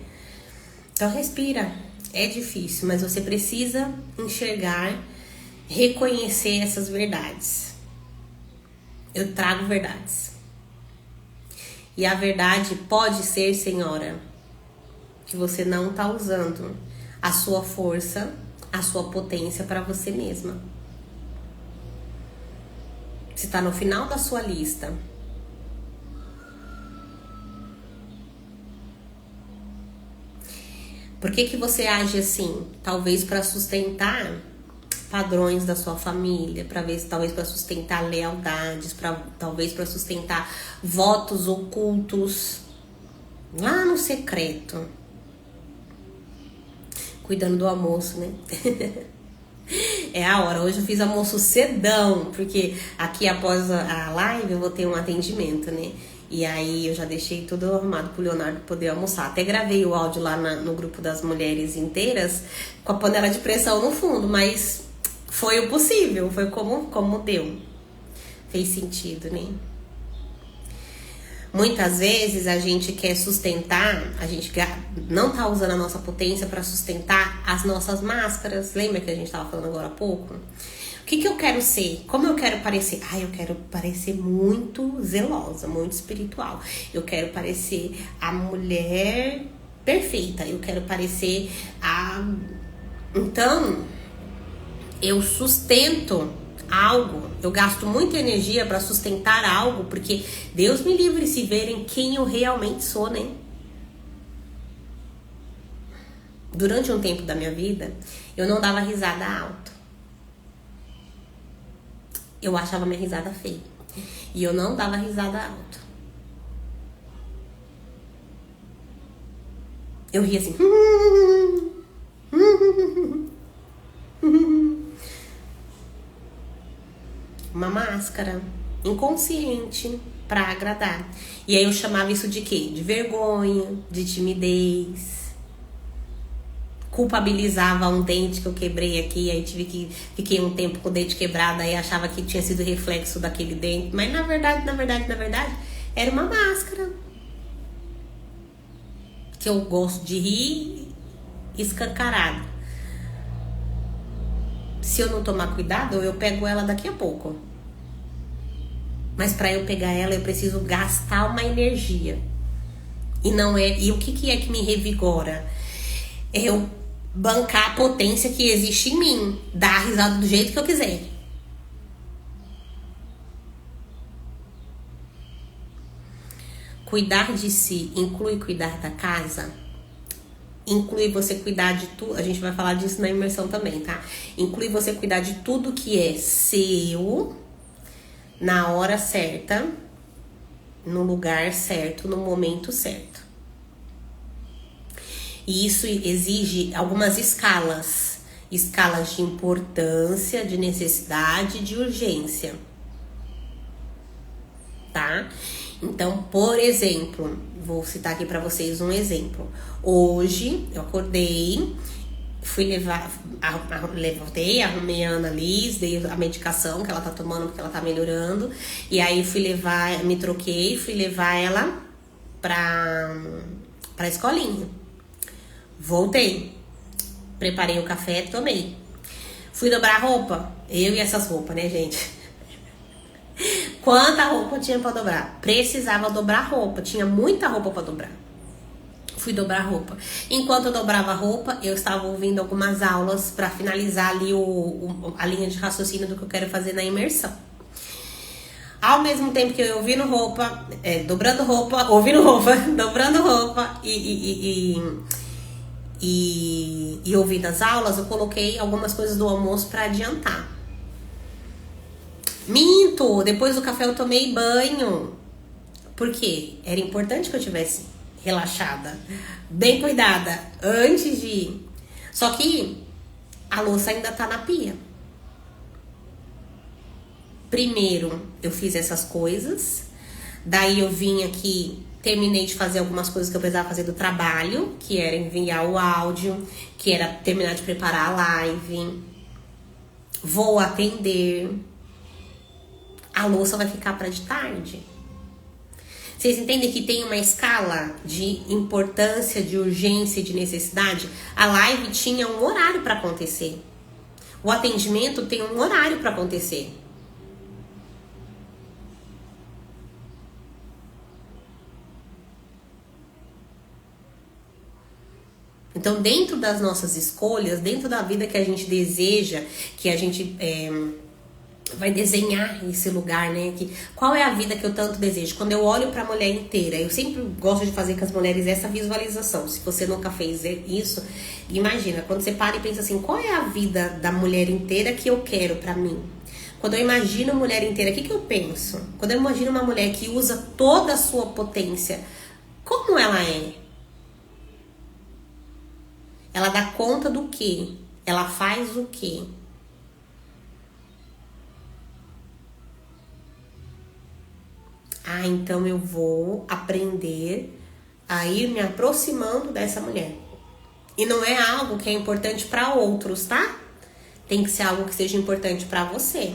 Então respira. É difícil, mas você precisa enxergar, reconhecer essas verdades. Eu trago verdades. E a verdade pode ser, senhora, que você não está usando a sua força, a sua potência para você mesma. Você está no final da sua lista. Por que você age assim? Talvez para sustentar padrões da sua família, talvez para sustentar lealdades, talvez para sustentar votos ocultos lá no secreto. Cuidando do almoço, né? É a hora. Hoje eu fiz almoço cedão, porque aqui após a live eu vou ter um atendimento, né? E aí eu já deixei tudo arrumado pro Leonardo poder almoçar. Até gravei o áudio lá no grupo das mulheres inteiras com a panela de pressão no fundo, mas foi o possível, foi como deu. Fez sentido, né? Muitas vezes a gente quer sustentar, a gente não tá usando a nossa potência para sustentar as nossas máscaras. Lembra que a gente tava falando agora há pouco? O que eu quero ser? Como eu quero parecer? Eu quero parecer muito zelosa, muito espiritual. Eu quero parecer a mulher perfeita. Eu quero parecer a... Então, eu sustento algo, eu gasto muita energia para sustentar algo, porque Deus me livre se verem quem eu realmente sou, né? Durante um tempo da minha vida, eu não dava risada alto. Eu achava minha risada feia. E eu não dava risada alto. Eu ria assim. Uma máscara inconsciente para agradar. E aí eu chamava isso de quê? De vergonha, de timidez. Culpabilizava um dente que eu quebrei aqui, aí fiquei um tempo com o dente quebrado, aí achava que tinha sido reflexo daquele dente, mas na verdade, era uma máscara. Que eu gosto de rir escancarado. Se eu não tomar cuidado, eu pego ela daqui a pouco. Mas para eu pegar ela, eu preciso gastar uma energia. E o que é que me revigora? É eu bancar a potência que existe em mim, dar a risada do jeito que eu quiser. Cuidar de si inclui cuidar da casa? Inclui você cuidar de tudo. A gente vai falar disso na imersão também, tá? Inclui você cuidar de tudo que é seu, na hora certa, no lugar certo, no momento certo. E isso exige algumas escalas. Escalas de importância, de necessidade, de urgência. Tá? Então, por exemplo, vou citar aqui pra vocês um exemplo. Hoje, eu acordei, levantei, arrumei a Ana Liz, dei a medicação que ela tá tomando porque ela tá melhorando. E aí me troquei, fui levar ela pra escolinha. Voltei, preparei o café, tomei. Fui dobrar a roupa, eu e essas roupas, né, gente? Quanta roupa tinha pra dobrar? Precisava dobrar roupa, tinha muita roupa pra dobrar. Fui dobrar roupa. Enquanto eu dobrava a roupa, eu estava ouvindo algumas aulas pra finalizar ali a linha de raciocínio do que eu quero fazer na imersão. Ao mesmo tempo que eu ouvindo roupa, dobrando roupa, ouvindo roupa, dobrando roupa e ouvindo as aulas, eu coloquei algumas coisas do almoço pra adiantar. Minto! Depois do café eu tomei banho. Por quê? Era importante que eu tivesse relaxada, bem cuidada, antes de ir. Só que a louça ainda tá na pia. Primeiro eu fiz essas coisas. Daí eu vim aqui, terminei de fazer algumas coisas que eu precisava fazer do trabalho, que era enviar o áudio, que era terminar de preparar a live. Vou atender. A louça vai ficar para de tarde. Vocês entendem que tem uma escala de importância, de urgência e de necessidade? A live tinha um horário para acontecer. O atendimento tem um horário para acontecer. Então, dentro das nossas escolhas, dentro da vida que a gente deseja, que a gente vai desenhar esse lugar, né? Qual é a vida que eu tanto desejo? Quando eu olho pra mulher inteira, eu sempre gosto de fazer com as mulheres essa visualização. Se você nunca fez isso, imagina, quando você para e pensa assim, qual é a vida da mulher inteira que eu quero pra mim? Quando eu imagino mulher inteira, o que eu penso? Quando eu imagino uma mulher que usa toda a sua potência, como ela é? Ela dá conta do quê? Ela faz o quê? Então eu vou aprender a ir me aproximando dessa mulher. E não é algo que é importante para outros, tá? Tem que ser algo que seja importante para você.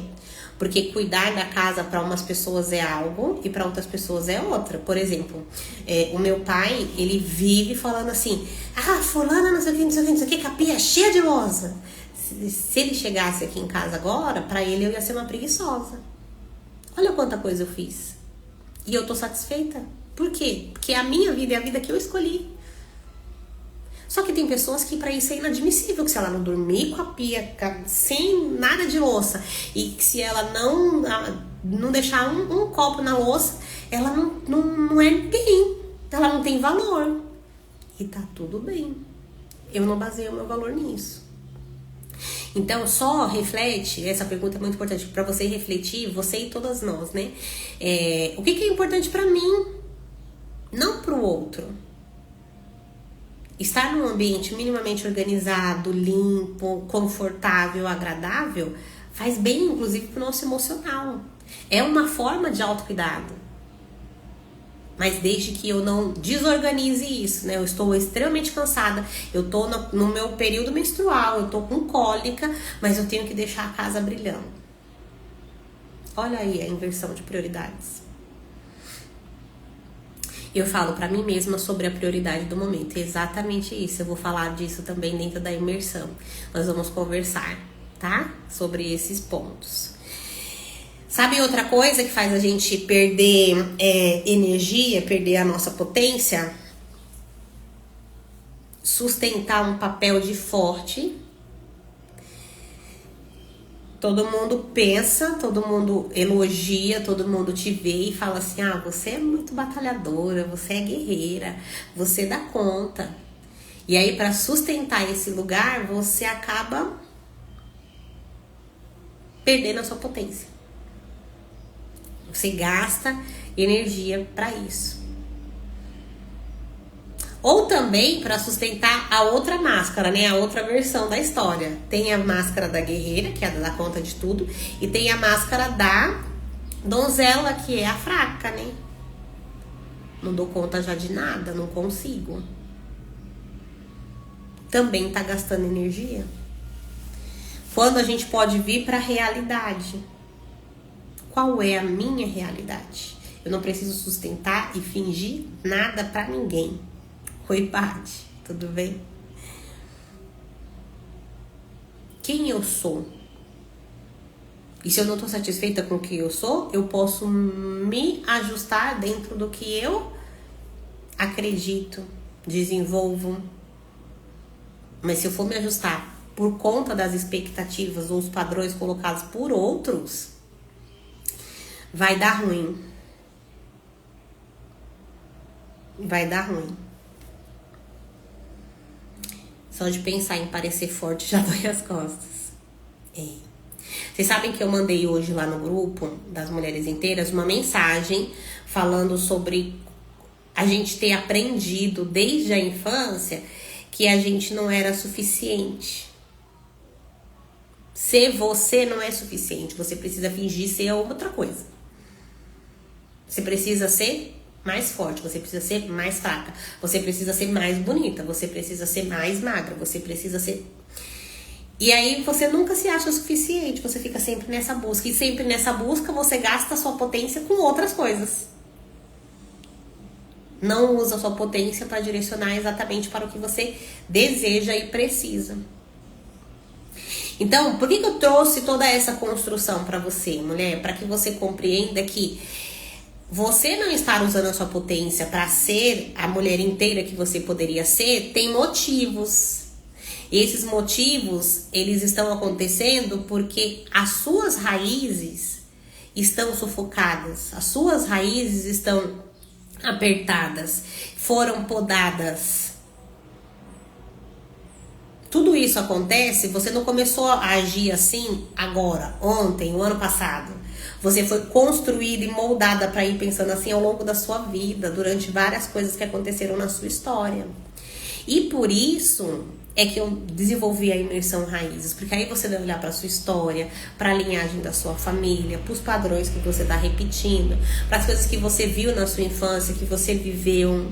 Porque cuidar da casa para umas pessoas é algo e para outras pessoas é outra. Por exemplo, o meu pai, ele vive falando assim: ah, fulana não sei o que, não sei o que, não sei o que, que a pia é cheia de louça. Se ele chegasse aqui em casa agora, para ele eu ia ser uma preguiçosa. Olha quanta coisa eu fiz. E eu tô satisfeita. Por quê? Porque a minha vida é a vida que eu escolhi. Só que tem pessoas que para isso é inadmissível, que se ela não dormir com a pia sem nada de louça e que se ela não deixar um copo na louça, ela não é ninguém, ela não tem valor. E tá tudo bem. Eu não baseio o meu valor nisso. Então, só reflete, essa pergunta é muito importante para você refletir, você e todas nós, né? O que é importante para mim, não para o outro. Estar num ambiente minimamente organizado, limpo, confortável, agradável, faz bem, inclusive, pro nosso emocional. É uma forma de autocuidado. Mas desde que eu não desorganize isso, né? Eu estou extremamente cansada, eu tô no meu período menstrual, eu tô com cólica, mas eu tenho que deixar a casa brilhando. Olha aí a inversão de prioridades. Eu falo pra mim mesma sobre a prioridade do momento. É exatamente isso. Eu vou falar disso também dentro da imersão. Nós vamos conversar, tá? Sobre esses pontos. Sabe outra coisa que faz a gente perder energia, perder a nossa potência? Sustentar um papel de forte. Todo mundo pensa, todo mundo elogia, todo mundo te vê e fala assim: ah, você é muito batalhadora, você é guerreira, você dá conta. E aí, para sustentar esse lugar, você acaba perdendo a sua potência. Você gasta energia para isso. Ou também para sustentar a outra máscara, né? A outra versão da história. Tem a máscara da guerreira, que é a da conta de tudo, e tem a máscara da donzela, que é a fraca, né? Não dou conta já de nada, não consigo. Também tá gastando energia. Quando a gente pode vir para a realidade. Qual é a minha realidade? Eu não preciso sustentar e fingir nada para ninguém. Oi, Paty, tudo bem? Quem eu sou? E se eu não tô satisfeita com o que eu sou, eu posso me ajustar dentro do que eu acredito, desenvolvo. Mas se eu for me ajustar por conta das expectativas ou os padrões colocados por outros, vai dar ruim. Vai dar ruim. Só de pensar em parecer forte já dói as costas. Vocês sabem que eu mandei hoje lá no grupo das Mulheres Inteiras uma mensagem falando sobre a gente ter aprendido desde a infância que a gente não era suficiente. Ser você não é suficiente. Você precisa fingir ser outra coisa. Você precisa ser mais forte, você precisa ser mais fraca, você precisa ser mais bonita, você precisa ser mais magra, você precisa ser... E aí você nunca se acha o suficiente, você fica sempre nessa busca. E sempre nessa busca você gasta a sua potência com outras coisas. Não usa a sua potência para direcionar exatamente para o que você deseja e precisa. Então, por que eu trouxe toda essa construção para você, mulher? Para que você compreenda que você não estar usando a sua potência para ser a mulher inteira que você poderia ser, tem motivos. E esses motivos, eles estão acontecendo porque as suas raízes estão sufocadas, as suas raízes estão apertadas, foram podadas. Tudo isso acontece, você não começou a agir assim agora, ontem, o ano passado. Você foi construída e moldada para ir pensando assim ao longo da sua vida, durante várias coisas que aconteceram na sua história. E por isso é que eu desenvolvi a imersão raízes, porque aí você vai olhar para sua história, para a linhagem da sua família, para os padrões que você está repetindo, para as coisas que você viu na sua infância, que você viveu.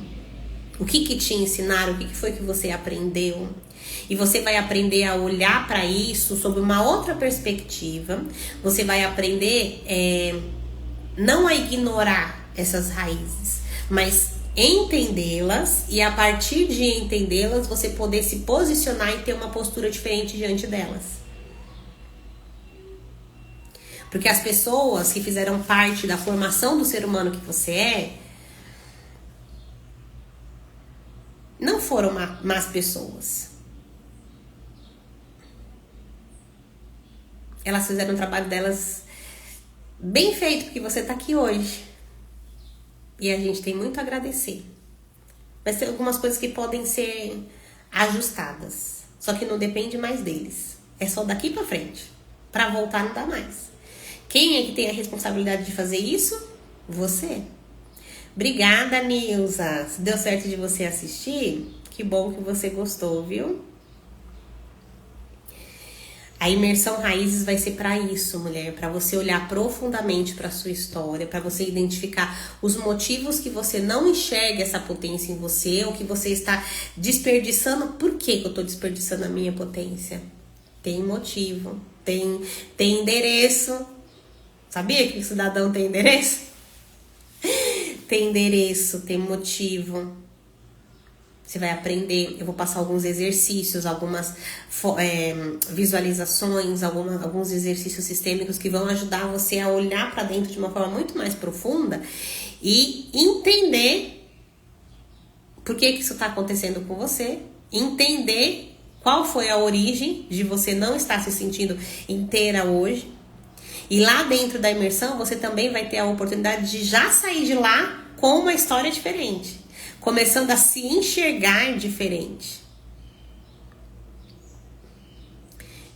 O que que te ensinaram? O que que foi que você aprendeu? E você vai aprender a olhar para isso sob uma outra perspectiva. Você vai aprender não a ignorar essas raízes, mas entendê-las, e a partir de entendê-las você poder se posicionar e ter uma postura diferente diante delas. Porque as pessoas que fizeram parte da formação do ser humano que você é não foram más pessoas. Elas fizeram o trabalho delas bem feito, porque você tá aqui hoje. E a gente tem muito a agradecer. Mas tem algumas coisas que podem ser ajustadas. Só que não depende mais deles. É só daqui pra frente. Pra voltar não dá mais. Quem é que tem a responsabilidade de fazer isso? Você. Obrigada, Nilza. Se deu certo de você assistir, que bom que você gostou, viu? A imersão raízes vai ser para isso, mulher, para você olhar profundamente para sua história, para você identificar os motivos que você não enxerga essa potência em você, ou que você está desperdiçando. Por que eu estou desperdiçando a minha potência? Tem motivo, tem endereço. Sabia que o cidadão tem endereço? Tem endereço, tem motivo. Você vai aprender, eu vou passar alguns exercícios, algumas visualizações, alguns exercícios sistêmicos que vão ajudar você a olhar para dentro de uma forma muito mais profunda e entender por que isso está acontecendo com você, entender qual foi a origem de você não estar se sentindo inteira hoje. E lá dentro da imersão você também vai ter a oportunidade de já sair de lá com uma história diferente. Começando a se enxergar diferente.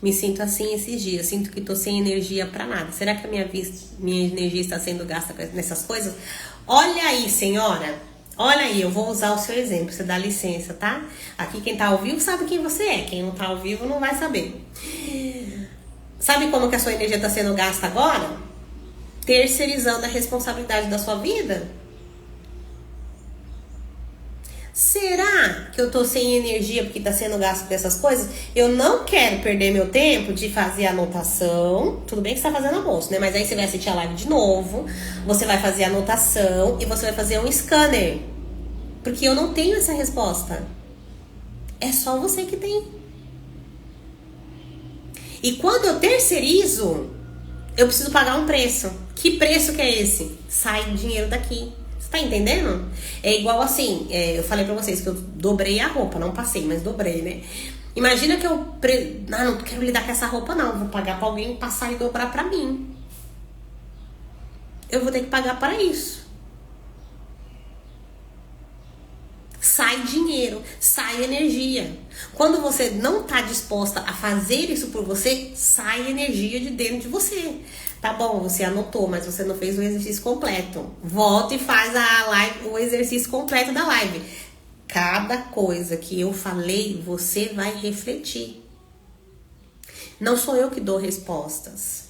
Me sinto assim esses dias. Sinto que tô sem energia pra nada. Será que a minha energia está sendo gasta nessas coisas? Olha aí, senhora. Olha aí, eu vou usar o seu exemplo. Você dá licença, tá? Aqui quem tá ao vivo sabe quem você é. Quem não tá ao vivo não vai saber. Sabe como que a sua energia tá sendo gasta agora? Terceirizando a responsabilidade da sua vida. Será que eu tô sem energia porque tá sendo gasto com essas coisas? Eu não quero perder meu tempo de fazer anotação. Tudo bem que você tá fazendo almoço, né? Mas aí você vai assistir a live de novo. Você vai fazer anotação e você vai fazer um scanner. Porque eu não tenho essa resposta. É só você que tem. E quando eu terceirizo, eu preciso pagar um preço. Que preço que é esse? Sai dinheiro daqui. Tá entendendo? É igual assim, eu falei pra vocês que eu dobrei a roupa, não passei, mas dobrei, né? Imagina que eu não quero lidar com essa roupa não, vou pagar pra alguém passar e dobrar pra mim. Eu vou ter que pagar para isso. Sai dinheiro, sai energia. Quando você não tá disposta a fazer isso por você, sai energia de dentro de você. Tá bom, você anotou, mas você não fez o exercício completo. Volta e faz o exercício completo da live. Cada coisa que eu falei, você vai refletir. Não sou eu que dou respostas.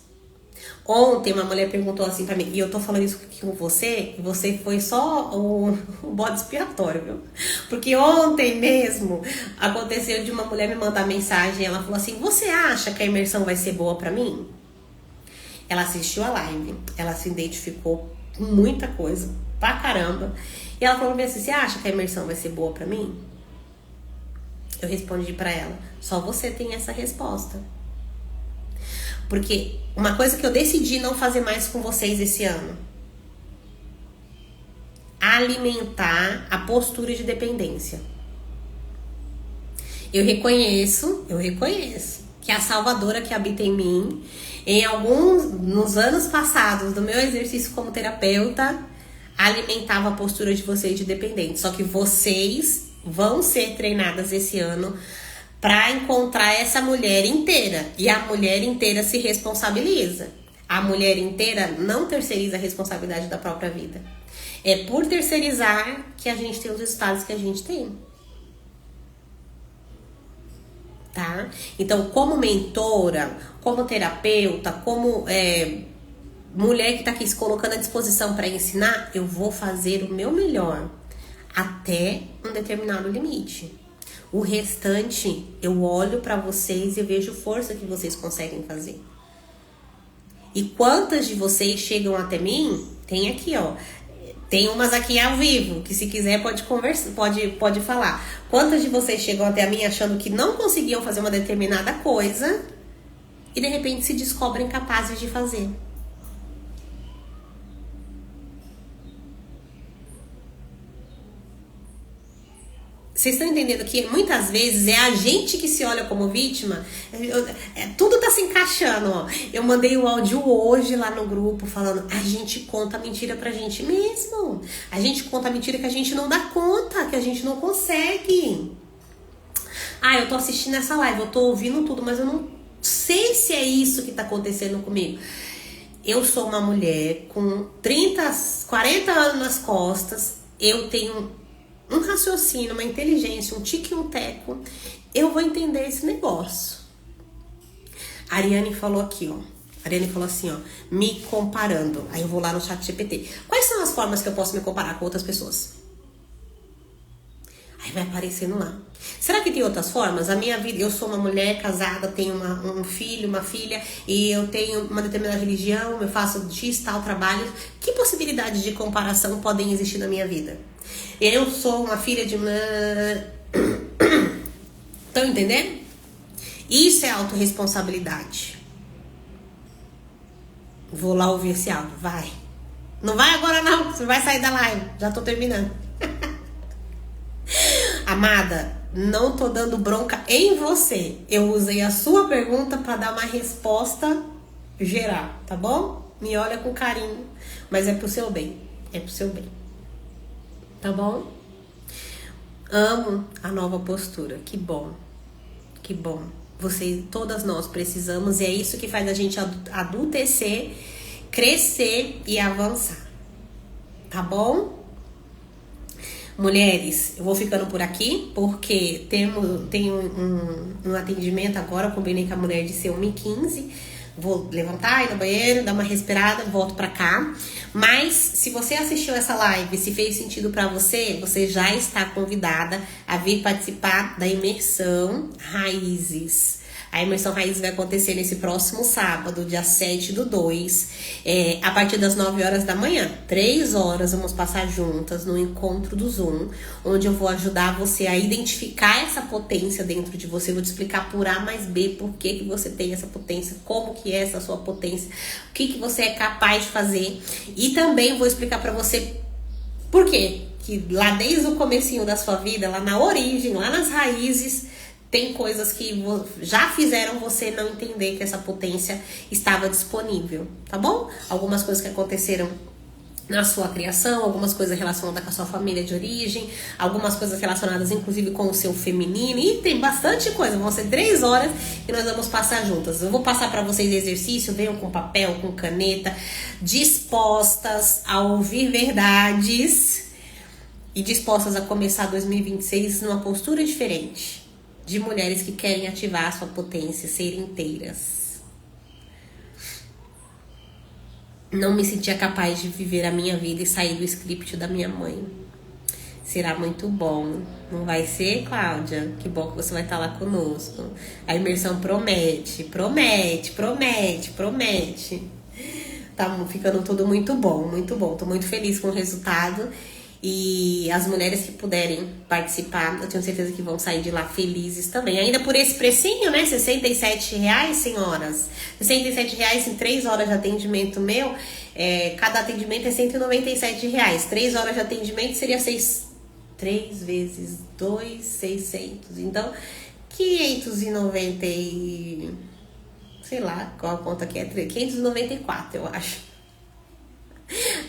Ontem uma mulher perguntou assim pra mim, e eu tô falando isso aqui com você, e você foi só o bode expiatório, viu? Porque ontem mesmo aconteceu de uma mulher me mandar mensagem, ela falou assim, você acha que a imersão vai ser boa pra mim? Ela assistiu a live, ela se identificou com muita coisa, pra caramba. E ela falou pra mim assim, você acha que a imersão vai ser boa pra mim? Eu respondi pra ela, só você tem essa resposta. Porque uma coisa que eu decidi não fazer mais com vocês esse ano. Alimentar a postura de dependência. Eu reconheço que a salvadora que habita em mim, nos anos passados do meu exercício como terapeuta, alimentava a postura de vocês de dependentes. Só que vocês vão ser treinadas esse ano para encontrar essa mulher inteira. E a mulher inteira se responsabiliza. A mulher inteira não terceiriza a responsabilidade da própria vida. É por terceirizar que a gente tem os resultados que a gente tem. Tá? Então, como mentora, como terapeuta, como mulher que tá aqui se colocando à disposição para ensinar, eu vou fazer o meu melhor. até um determinado limite. O restante, eu olho pra vocês e vejo força que vocês conseguem fazer. E quantas de vocês chegam até mim? Tem aqui, ó. Tem umas aqui ao vivo, que se quiser pode conversar, pode falar. Quantas de vocês chegam até mim achando que não conseguiam fazer uma determinada coisa e de repente se descobrem capazes de fazer? Vocês estão entendendo que muitas vezes é a gente que se olha como vítima? Tudo tá se encaixando, ó. Eu mandei o áudio hoje lá no grupo falando, a gente conta mentira pra gente mesmo. A gente conta mentira que a gente não dá conta, que a gente não consegue. Ah, eu tô assistindo essa live, eu tô ouvindo tudo, mas eu não sei se é isso que tá acontecendo comigo. Eu sou uma mulher com 40 anos nas costas, eu tenho um raciocínio, uma inteligência, um tique e um teco, eu vou entender esse negócio. A Ariane falou aqui, ó. A Ariane falou assim, ó, me comparando. Aí eu vou lá no chat GPT. Quais são as formas que eu posso me comparar com outras pessoas? Aí vai aparecendo lá. Será que tem outras formas? A minha vida, eu sou uma mulher casada, tenho um filho, uma filha, e eu tenho uma determinada religião, eu faço X tal trabalho. Que possibilidades de comparação podem existir na minha vida? Eu sou uma filha de... Estão entendendo? Isso é autorresponsabilidade. Vou lá ouvir esse áudio, vai. Não vai agora não, você vai sair da live. Já tô terminando. Amada, não tô dando bronca em você. Eu usei a sua pergunta para dar uma resposta geral, tá bom? Me olha com carinho, mas é pro seu bem. É pro seu bem. Tá bom? Amo a nova postura. Que bom. Que bom. Vocês, todas nós precisamos, e é isso que faz a gente adultecer, crescer e avançar. Tá bom? Mulheres, eu vou ficando por aqui, porque tenho um atendimento agora, combinei com a mulher de ser 1h15. Vou levantar, ir no banheiro, dar uma respirada, volto pra cá. Mas, se você assistiu essa live, se fez sentido pra você, você já está convidada a vir participar da imersão Raízes. A imersão Raízes vai acontecer nesse próximo sábado, dia 7/2, a partir das 9 horas da manhã. 3 horas vamos passar juntas no encontro do Zoom, onde eu vou ajudar você a identificar essa potência dentro de você. Vou te explicar por A mais B por que você tem essa potência, como que é essa sua potência, o que você é capaz de fazer. E também vou explicar pra você por quê que lá desde o comecinho da sua vida, lá na origem, lá nas raízes, tem coisas que já fizeram você não entender que essa potência estava disponível, tá bom? Algumas coisas que aconteceram na sua criação, algumas coisas relacionadas com a sua família de origem, algumas coisas relacionadas inclusive com o seu feminino, e tem bastante coisa. Vão ser 3 horas que nós vamos passar juntas. Eu vou passar para vocês exercício, venham com papel, com caneta, dispostas a ouvir verdades e dispostas a começar 2026 numa postura diferente. De mulheres que querem ativar a sua potência, ser inteiras. Não me sentia capaz de viver a minha vida e sair do script da minha mãe. Será muito bom. Não vai ser, Cláudia? Que bom que você vai estar lá conosco. A imersão promete, promete, promete, promete. Tá ficando tudo muito bom, muito bom. Tô muito feliz com o resultado. E as mulheres que puderem participar, eu tenho certeza que vão sair de lá felizes também. Ainda por esse precinho, né? R$67, senhoras. R$67 em 3 horas de atendimento meu. Cada atendimento é R$197. 3 horas de atendimento seria 3 vezes 2, 600. Então, 590 e... sei lá qual a conta que é. 594, eu acho.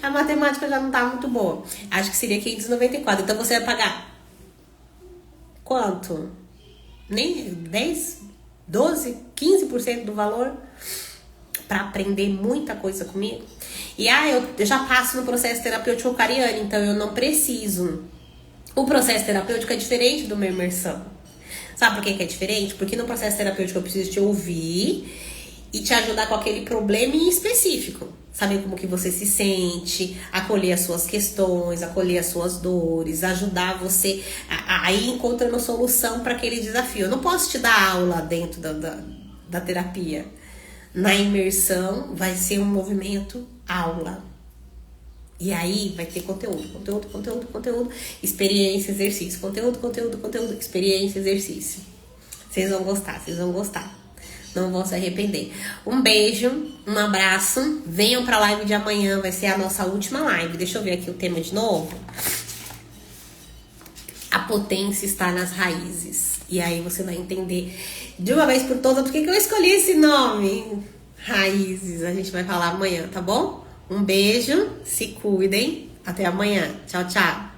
A matemática já não tá muito boa. Acho que seria 594. Então você vai pagar quanto? Nem 10, 12, 15% do valor pra aprender muita coisa comigo. E eu já passo no processo terapêutico com a Ariane, então eu não preciso. O processo terapêutico é diferente do meu imersão. Sabe por que é diferente? Porque no processo terapêutico eu preciso te ouvir e te ajudar com aquele problema em específico. Saber como que você se sente, acolher as suas questões, acolher as suas dores, ajudar você a ir encontrando solução para aquele desafio. Eu não posso te dar aula dentro da terapia. Na imersão vai ser um movimento aula. E aí vai ter conteúdo, experiência, exercício, conteúdo, experiência, exercício. Vocês vão gostar. Não vão se arrepender. Um beijo, um abraço. Venham pra live de amanhã, vai ser a nossa última live. Deixa eu ver aqui o tema de novo. A potência está nas raízes. E aí você vai entender de uma vez por todas por que eu escolhi esse nome. Raízes. A gente vai falar amanhã, tá bom? Um beijo, se cuidem. Até amanhã. Tchau, tchau.